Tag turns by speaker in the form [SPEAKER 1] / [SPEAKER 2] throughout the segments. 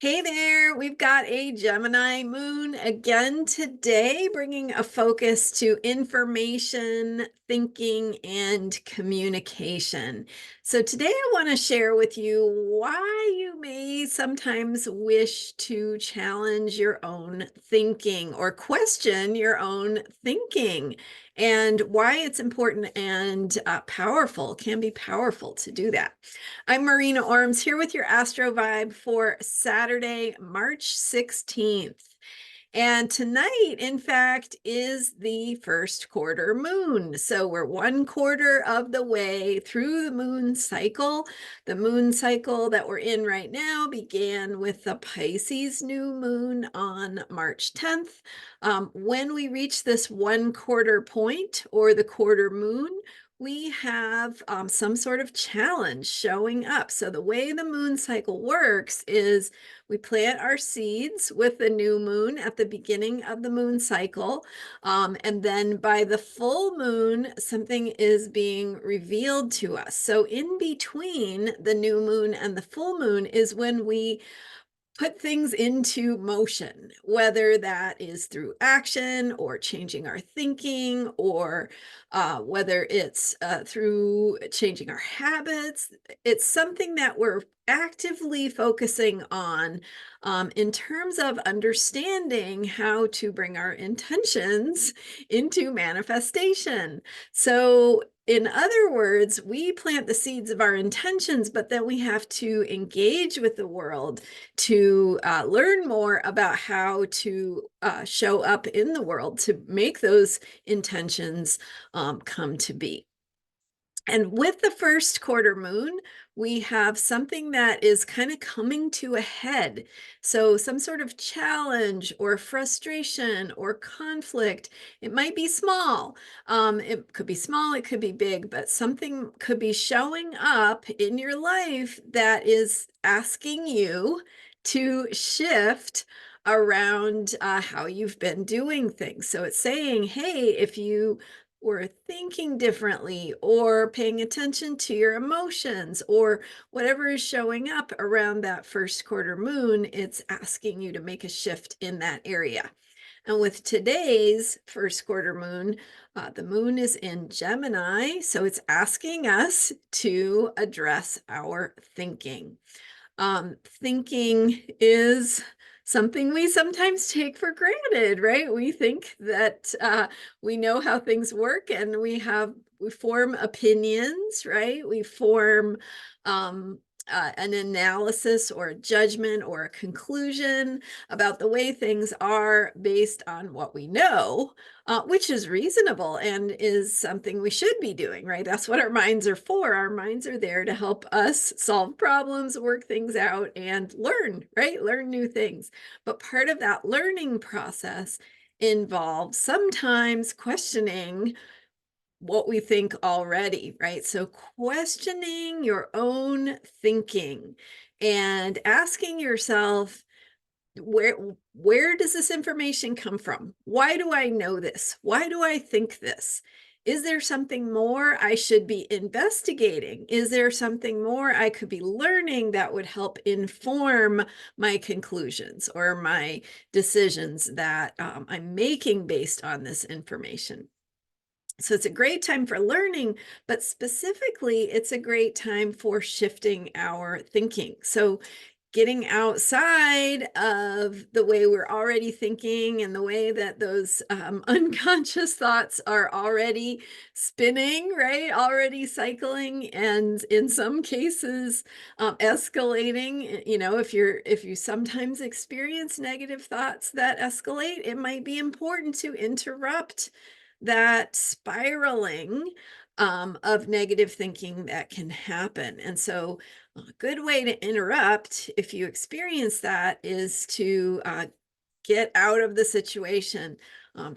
[SPEAKER 1] Hey there, we've got a Gemini moon again today, bringing a focus to information, thinking, and communication. So, today I want to share with you why you may sometimes wish to challenge your own thinking or question your own thinking, and why it's important and powerful, can be powerful to do that. I'm Marina Orms here with your Astro Vibe for Saturday, March 16th. And tonight, in fact, is the first quarter moon. So we're one quarter of the way through the moon cycle. The moon cycle that we're in right now began with the Pisces new moon on March 10th. When we reach this one quarter point or the quarter moon, we have some sort of challenge showing up. So the way the moon cycle works is we plant our seeds with the new moon at the beginning of the moon cycle. And then by the full moon, something is being revealed to us. So in between the new moon and the full moon is when we put things into motion, whether that is through action or changing our thinking, or whether it's through changing our habits. It's something that we're actively focusing on in terms of understanding how to bring our intentions into manifestation. So, in other words, we plant the seeds of our intentions, but then we have to engage with the world to learn more about how to show up in the world to make those intentions come to be. And with the first quarter moon, we have something that is kind of coming to a head. So, some sort of challenge or frustration or conflict. It might be small. It could be small, it could be big, but something could be showing up in your life that is asking you to shift around how you've been doing things. So, it's saying, hey, if you or thinking differently or paying attention to your emotions or whatever is showing up around that first quarter moon, it's asking you to make a shift in that area. And with today's first quarter moon, the moon is in Gemini, so it's asking us to address our thinking. Thinking is something we sometimes take for granted, right? We think that we know how things work, and we form opinions, right? We form an analysis or a judgment or a conclusion about the way things are based on what we know, which is reasonable and is something we should be doing, right? That's what our minds are for. Our minds are there to help us solve problems, work things out, and learn, right? Learn new things. But part of that learning process involves sometimes questioning what we think already, right? So questioning your own thinking and asking yourself, where does this information come from? Why do I know this? Why do I think this? Is there something more I should be investigating? Is there something more I could be learning that would help inform my conclusions or my decisions that I'm making based on this information? So it's a great time for learning, but specifically, it's a great time for shifting our thinking. So getting outside of the way we're already thinking and the way that those unconscious thoughts are already spinning, right? Already cycling, and in some cases, escalating. You know, if you sometimes experience negative thoughts that escalate, it might be important to interrupt that spiraling of negative thinking that can happen. And so, a good way to interrupt, if you experience that, is to get out of the situation,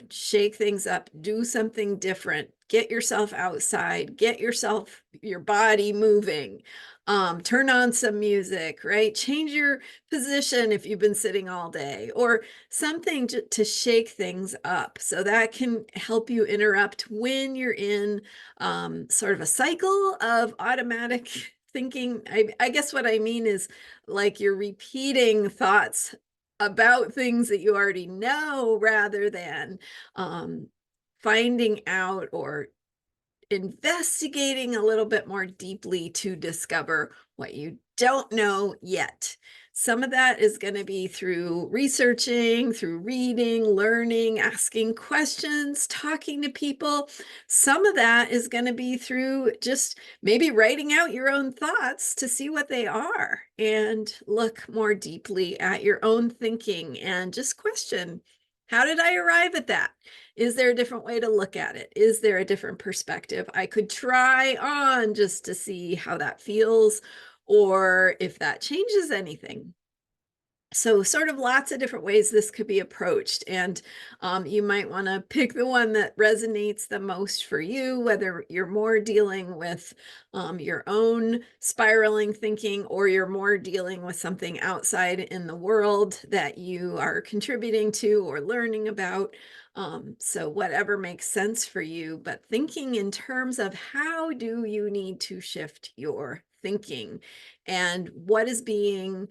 [SPEAKER 1] shake things up, do something different, get yourself outside, get your body moving, turn on some music, right? Change your position if you've been sitting all day, or something to shake things up. So that can help you interrupt when you're in sort of a cycle of automatic thinking, I guess what I mean is like you're repeating thoughts about things that you already know rather than um, finding out or investigating a little bit more deeply to discover what you don't know yet. Some of that is going to be through researching, through reading, learning, asking questions, talking to people. Some of that is going to be through just maybe writing out your own thoughts to see what they are and look more deeply at your own thinking and just question, how did I arrive at that? Is there a different way to look at it? Is there a different perspective I could try on just to see how that feels or if that changes anything? So sort of lots of different ways this could be approached. And you might want to pick the one that resonates the most for you, whether you're more dealing with your own spiraling thinking or you're more dealing with something outside in the world that you are contributing to or learning about. So whatever makes sense for you, but thinking in terms of how do you need to shift your thinking and what is being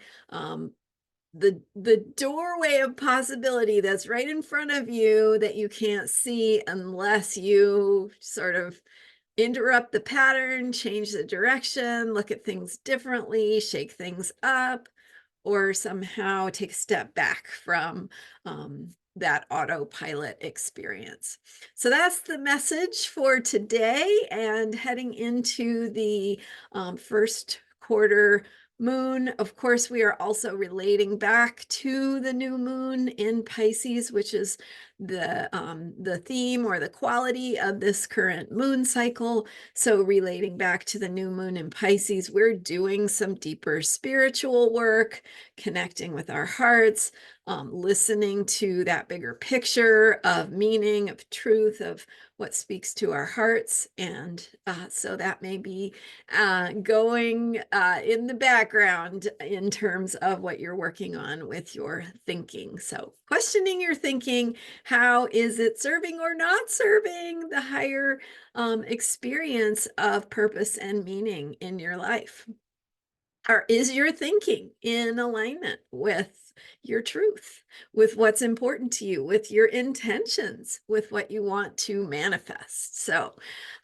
[SPEAKER 1] the doorway of possibility that's right in front of you that you can't see unless you sort of interrupt the pattern, change the direction, look at things differently, shake things up, or somehow take a step back from that autopilot experience. So that's the message for today and heading into the first quarter moon. Of course, we are also relating back to the new moon in Pisces, which is the theme or the quality of this current moon cycle. So relating back to the new moon in Pisces, we're doing some deeper spiritual work, connecting with our hearts, listening to that bigger picture of meaning, of truth, of what speaks to our hearts. And so that may be going in the background in terms of what you're working on with your thinking. So questioning your thinking, how is it serving or not serving the higher experience of purpose and meaning in your life? Or is your thinking in alignment with your truth, with what's important to you, with your intentions, with what you want to manifest? So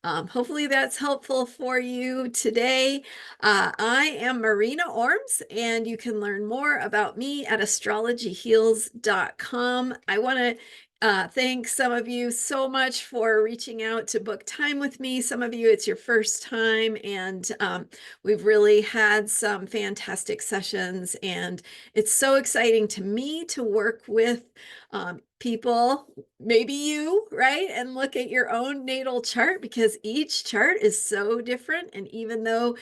[SPEAKER 1] hopefully that's helpful for you today. I am Marina Orms, and you can learn more about me at astrologyheals.com. I want to thank some of you so much for reaching out to book time with me. Some of you, it's your first time, and we've really had some fantastic sessions, and it's so exciting to me to work with people, maybe you, right? And look at your own natal chart because each chart is so different. And even though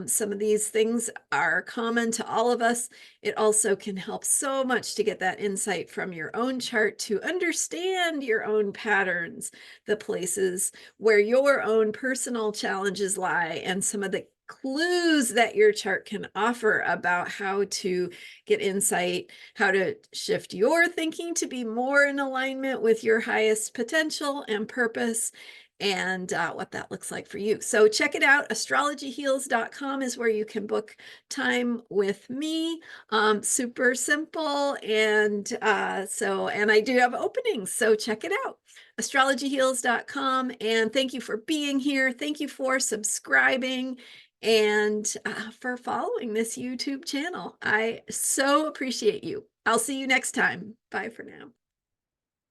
[SPEAKER 1] some of these things are common to all of us, it also can help so much to get that insight from your own chart to understand your own patterns, the places where your own personal challenges lie, and some of the clues that your chart can offer about how to get insight, how to shift your thinking to be more in alignment with your highest potential and purpose, and what that looks like for you. So check it out. Astrologyheals.com is where you can book time with me. Super simple. And and I do have openings. So check it out. Astrologyheals.com. And thank you for being here. Thank you for subscribing and for following this YouTube channel. I so appreciate you. I'll see you next time. Bye for now.